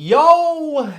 Yo,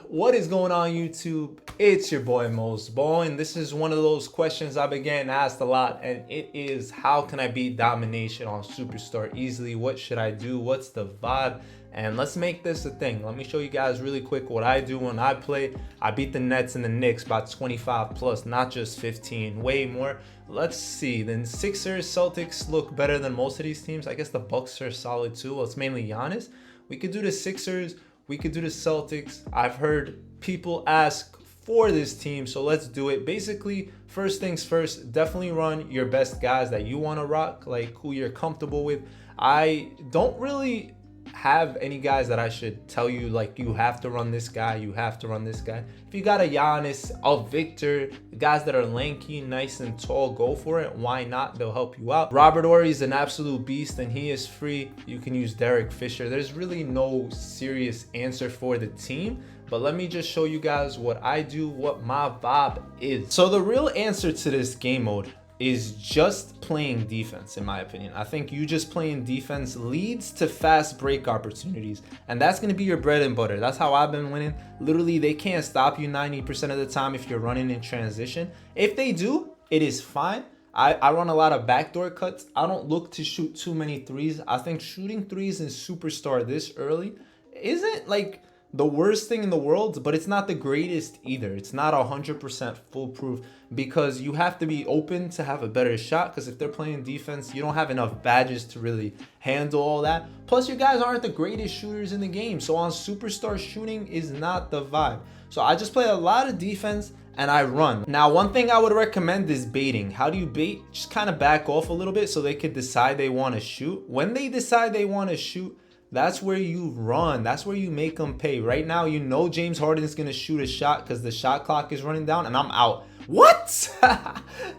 what is going on YouTube? It's your boy Mosballin. This is one of those questions I've been getting asked a lot, and it is, how can I beat Domination on Superstar easily? What should I do? What's the vibe? And let's make this a thing. Let me show you guys really quick what I do when I play. I beat the Nets and the Knicks by 25 plus, not just 15, way more. Let's see, then Sixers, Celtics look better than most of these teams. I guess the Bucks are solid too. Well, it's mainly Giannis. We could do the Sixers, we could do the Celtics. I've heard people ask for this team, so let's do it. Basically, first things first, definitely run your best guys that you want to rock, like who you're comfortable with. I don't really have any guys that I should tell you like you have to run this guy, you have to run this guy. If you got a Giannis, a Victor, guys that are lanky, nice and tall, go for it. Why not? They'll help you out. Robert Horry is an absolute beast and he is free. You can use Derek Fisher. There's really no serious answer for the team, but let me just show you guys what I do, what my vibe is. So the real answer to this game mode is just playing defense, in my opinion. I think you just playing defense leads to fast break opportunities, and that's going to be your bread and butter. That's how I've been winning. Literally, they can't stop you 90% of the time if you're running in transition. If they do, it is fine. I run a lot of backdoor cuts. I don't look to shoot too many threes. I think shooting threes in Superstar this early isn't like the worst thing in the world, but it's not the greatest either. It's not 100% foolproof because you have to be open to have a better shot, because if they're playing defense, you don't have enough badges to really handle all that. Plus, you guys aren't the greatest shooters in the game, so on Superstar, shooting is not the vibe. So I just play a lot of defense and I run. Now, one thing I would recommend is baiting. How do you bait? Just kind of back off a little bit so they could decide they want to shoot. When they decide they want to shoot, that's where you run. That's where you make them pay. Right now, you know James Harden is going to shoot a shot because the shot clock is running down and I'm out. What?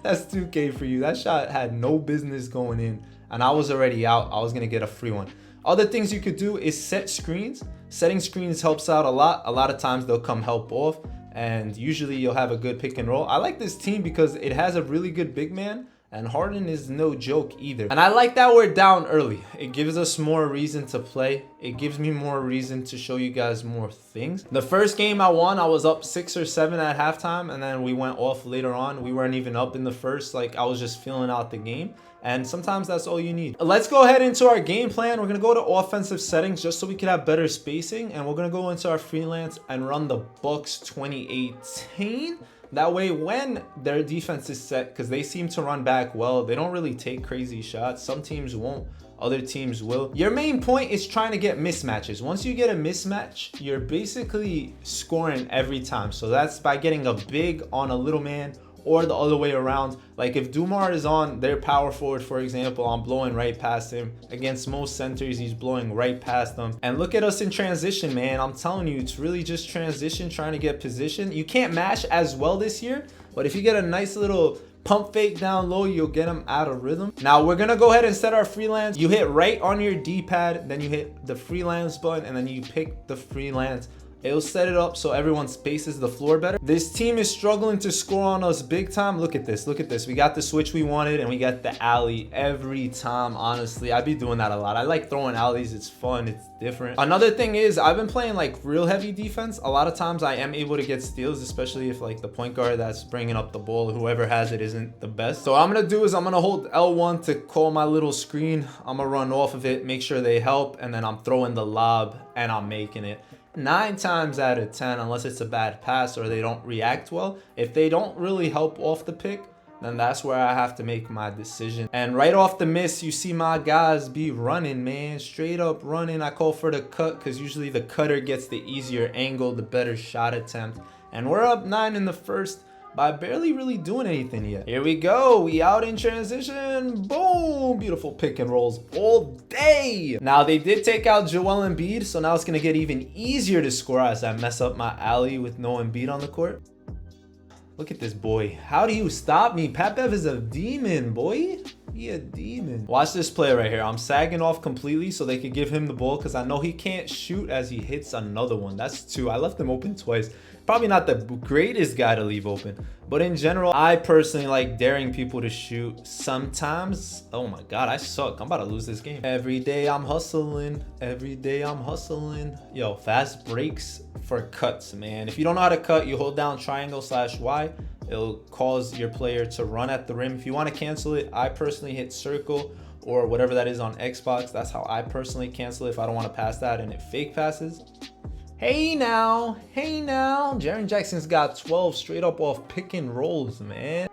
That's 2K for you. That shot had no business going in and I was already out. I was going to get a free one. Other things you could do is set screens. Setting screens helps out a lot. A lot of times they'll come help off and usually you'll have a good pick and roll. I like this team because it has a really good big man. And Harden is no joke either. And I like that we're down early. It gives us more reason to play. It gives me more reason to show you guys more things. The first game I won, I was up 6 or 7 at halftime. And then we went off later on. We weren't even up in the first. Like, I was just feeling out the game. And sometimes that's all you need. Let's go ahead into our game plan. We're going to go to offensive settings just so we can have better spacing. And we're going to go into our freelance and run the Bucks 2018. That way, when their defense is set, because they seem to run back well, they don't really take crazy shots. Some teams won't, other teams will. Your main point is trying to get mismatches. Once you get a mismatch, you're basically scoring every time. So that's by getting a big on a little man or the other way around. Like if Dumar is on their power forward, for example, I'm blowing right past him. Against most centers, he's blowing right past them. And look at us in transition, man. I'm telling you, it's really just transition, trying to get position. You can't mash as well this year, but if you get a nice little pump fake down low, you'll get them out of rhythm. Now we're gonna go ahead and set our freelance. You hit right on your D-pad, then you hit the freelance button, and then you pick the freelance. It'll set it up so everyone spaces the floor better. This team is struggling to score on us big time. Look at this, look at this. We got the switch we wanted and we got the alley every time. Honestly, I'd be doing that a lot. I like throwing alleys, it's fun, it's different. Another thing is I've been playing like real heavy defense. A lot of times I am able to get steals, especially if like the point guard that's bringing up the ball, whoever has it, isn't the best. So what I'm gonna do is I'm gonna hold L1 to call my little screen. I'm gonna run off of it, make sure they help, and then I'm throwing the lob and I'm making it. 9 times out of 10, unless it's a bad pass or they don't react well, if they don't really help off the pick, then that's where I have to make my decision. And right off the miss, you see my guys be running, man, straight up running. I call for the cut because usually the cutter gets the easier angle, the better shot attempt. And we're up 9 in the first by barely really doing anything yet. Here we go, we out in transition. Boom, beautiful pick and rolls all day. Now they did take out Joel Embiid, so now it's gonna get even easier to score as I mess up my alley with no Embiid on the court. Look at this boy. How do you stop me? Pat Bev is a demon, boy. He a demon. Watch this play right here. I'm sagging off completely so they can give him the ball because I know he can't shoot as he hits another one. That's two. I left him open twice. Probably not the greatest guy to leave open, but in general, I personally like daring people to shoot. Sometimes, oh my God, I suck. I'm about to lose this game. Every day I'm hustling. Every day I'm hustling. Yo, fast breaks for cuts, man. If you don't know how to cut, you hold down triangle/Y. It'll cause your player to run at the rim. If you want to cancel it, I personally hit circle or whatever that is on Xbox. That's how I personally cancel it if I don't want to pass that and it fake passes. Hey now, Jaren Jackson's got 12 straight up off pick and rolls, man.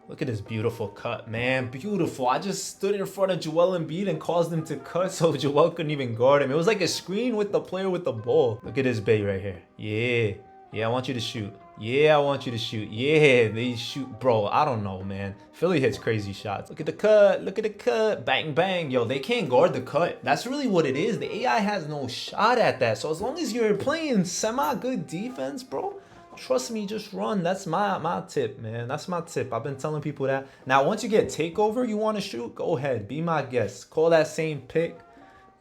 Look at this beautiful cut, man. Beautiful. I just stood in front of Joel Embiid and caused him to cut so Joel couldn't even guard him. It was like a screen with the player with the ball. Look at this bait right here. Yeah, I want you to shoot. Yeah, I want you to shoot. Yeah, they shoot. Bro, I don't know, man. Philly hits crazy shots. Look at the cut. Look at the cut. Bang, bang. Yo, they can't guard the cut. That's really what it is. The AI has no shot at that. So as long as you're playing semi-good defense, bro, trust me, just run. That's my tip, man. That's my tip. I've been telling people that. Now, once you get takeover, you want to shoot, go ahead. Be my guest. Call that same pick.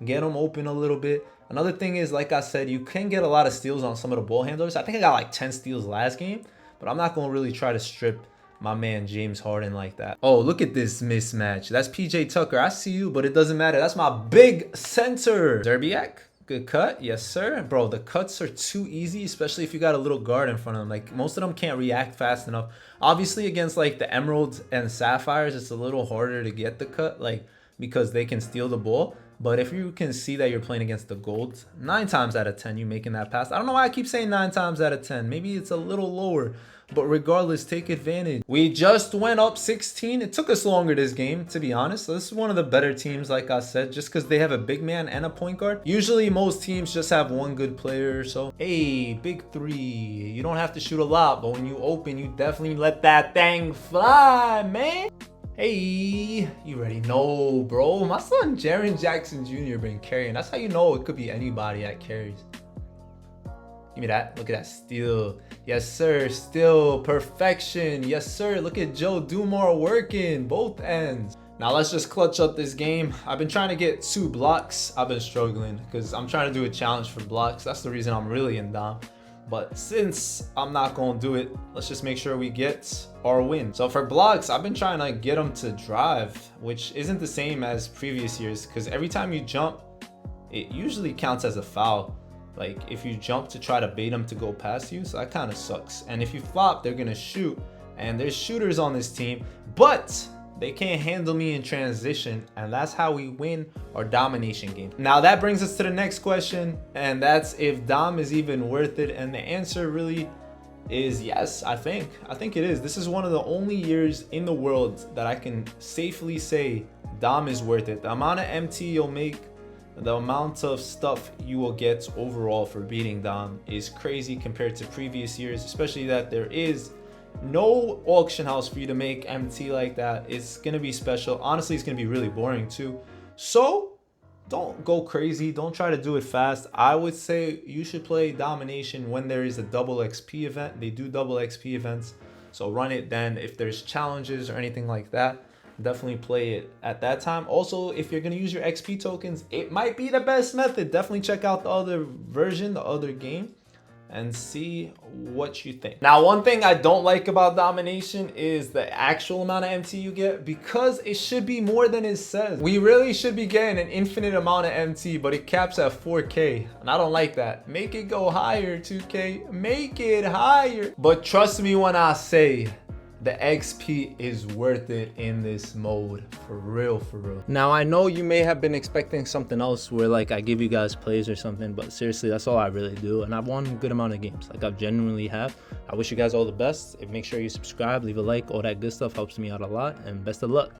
Get them open a little bit. Another thing is, like I said, you can get a lot of steals on some of the ball handlers. I think I got like 10 steals last game, but I'm not going to really try to strip my man James Harden like that. Oh, look at this mismatch. That's PJ Tucker. I see you, but it doesn't matter. That's my big center. Zerbiak, good cut. Yes, sir. Bro, the cuts are too easy, especially if you got a little guard in front of them. Like, most of them can't react fast enough. Obviously, against like the Emeralds and Sapphires, it's a little harder to get the cut, like, because they can steal the ball. But if you can see that you're playing against the golds, 9 times out of 10, you making that pass. I don't know why I keep saying 9 times out of 10. Maybe it's a little lower. But regardless, take advantage. We just went up 16. It took us longer this game, to be honest. So this is one of the better teams, like I said, just because they have a big man and a point guard. Usually, most teams just have one good player or so. Hey, big three. You don't have to shoot a lot, but when you open, you definitely let that thing fly, man. Hey, you already know, bro. My son Jaren Jackson Jr. been carrying. That's how you know it could be anybody that carries. Give me that. Look at that steal. Yes, sir. Still perfection. Yes, sir. Look at Joe Dumars working both ends. Now let's just clutch up this game. I've been trying to get 2 blocks. I've been struggling because I'm trying to do a challenge for blocks. That's the reason I'm really in Dom. But since I'm not going to do it, let's just make sure we get our win. So for blocks, I've been trying to get them to drive, which isn't the same as previous years because every time you jump, it usually counts as a foul. Like if you jump to try to bait them to go past you, so that kind of sucks. And if you flop, they're going to shoot. And there's shooters on this team, but they can't handle me in transition, and that's how we win our domination game. Now that brings us to the next question, and that's if Dom is even worth it. And the answer really is yes. I think it is. This is one of the only years in the world that I can safely say Dom is worth it. The amount of MT you'll make, the amount of stuff you will get overall for beating Dom is crazy compared to previous years, especially that there is no auction house for you to make MT like that. It's gonna be special. Honestly, it's gonna be really boring too. So don't go crazy. Don't try to do it fast. I would say you should play Domination when there is a double XP event. They do double XP events, so run it then. If there's challenges or anything like that, definitely play it at that time. Also, if you're gonna use your XP tokens, it might be the best method. Definitely check out the other version, the other game, and see what you think. Now, one thing I don't like about Domination is the actual amount of MT you get, because it should be more than it says. We really should be getting an infinite amount of MT, but it caps at 4K, and I don't like that. Make it go higher, 2K. Make it higher. But trust me when I say the XP is worth it in this mode, for real, for real. Now, I know you may have been expecting something else where like I give you guys plays or something, but seriously, that's all I really do. And I've won a good amount of games, like I genuinely have. I wish you guys all the best. Make sure you subscribe, leave a like, all that good stuff helps me out a lot, and best of luck.